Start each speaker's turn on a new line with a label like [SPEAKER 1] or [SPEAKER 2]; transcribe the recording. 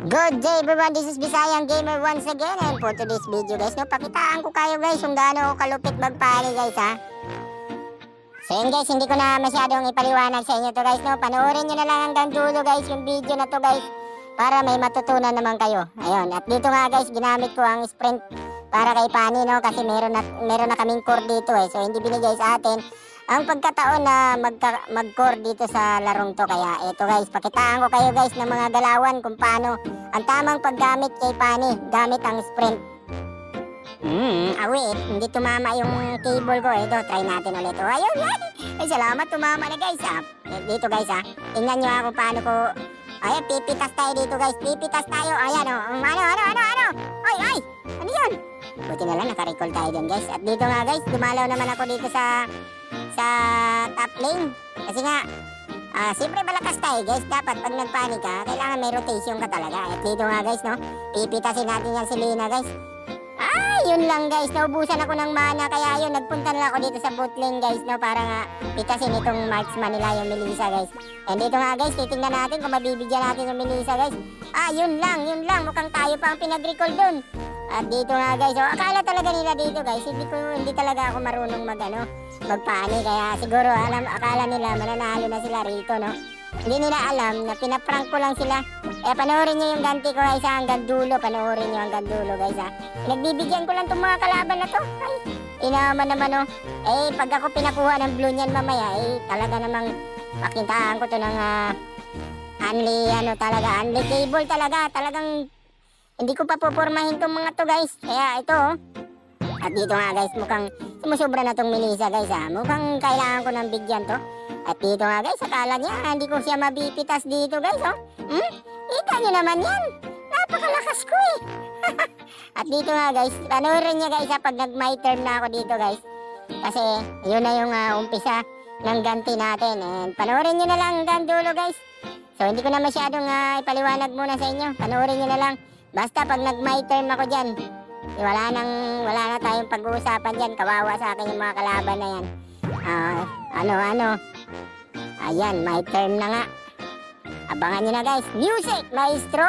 [SPEAKER 1] Good day everyone, this is Bisayang Gamer once again, and for today's video guys, pakitaan ko kayo guys kung gaano ako kalupit magpani guys ha. So yun guys, hindi ko na masyadong ipaliwanag sa inyo to guys panoorin nyo na lang hanggang dulo guys yung video na to guys, para may matutunan naman kayo. Ayun, at dito nga guys, ginamit ko ang sprint para kay Pani kasi meron na kaming core dito so hindi binigay sa atin ang pagkataon na mag-core dito sa larong to. Kaya eto guys, pakitaan ko kayo guys ng mga galawan kung paano ang tamang paggamit kay Pani gamit ang sprint. Wait, hindi tumama yung cable ko. Ito, try natin ulit. Ayun yan. Ay, salamat, tumama na guys ha. Dito guys ha, tingnan nyo ako paano ko. Ayan, pipitas tayo dito guys. Pipitas tayo. Ayan o. Ano? Ay, ano yun? Buti na lang nakarecall tayo dyan guys. At dito nga guys, dumalaw naman ako dito sa top lane. Kasi nga, siyempre malakas tayo guys. Dapat pag nagpanik ka, kailangan may rotation ka talaga. At dito nga guys, pipitasin natin yan si Lina guys. Yun lang guys, naubusan ako ng mana. Kaya yun, nagpunta na ako dito sa bot lane guys para nga pitasin itong marksman nila, yung Melissa guys. And dito nga guys, titingnan natin kung mabibigyan natin yung Melissa guys. Yun lang, mukhang tayo pa ang pinag-recall dun. At dito nga guys, akala talaga nila dito guys, hindi talaga ako marunong magpani. Kaya siguro akala nila mananalo na sila rito Hindi nila alam na pinaprank ko lang sila. Panoorin nyo yung ganti ko guys hanggang dulo. Panoorin nyo hanggang dulo guys Nagbibigyan ko lang itong mga kalaban na to. Inaman naman pag ako pinakuha ng blue niyan mamaya talaga namang pakintaan ko to ng unli cable talaga. Talagang hindi ko pa pupormahin itong mga to guys. Kaya ito At dito nga guys, mukhang sumusobra na itong Melissa guys Mukhang kailangan ko ng bigyan to. At dito nga guys, akala niya hindi ko siya mabipitas dito guys Kita nyo naman yan, napakalakas ko At dito nga guys, panoorin nyo guys pag nag-my turn na ako dito guys. Kasi yun na yung umpisa ng ganti natin. And panoorin nyo na lang hanggang dulo guys. So hindi ko na masyadong ipaliwanag muna sa inyo. Panoorin nyo na lang. Basta pag nag-my turn ako dyan, wala na tayong pag-uusapan dyan. Kawawa sa akin yung mga kalaban na yan. Ayan, my turn na nga. Abangan nyo na guys. Music, maestro!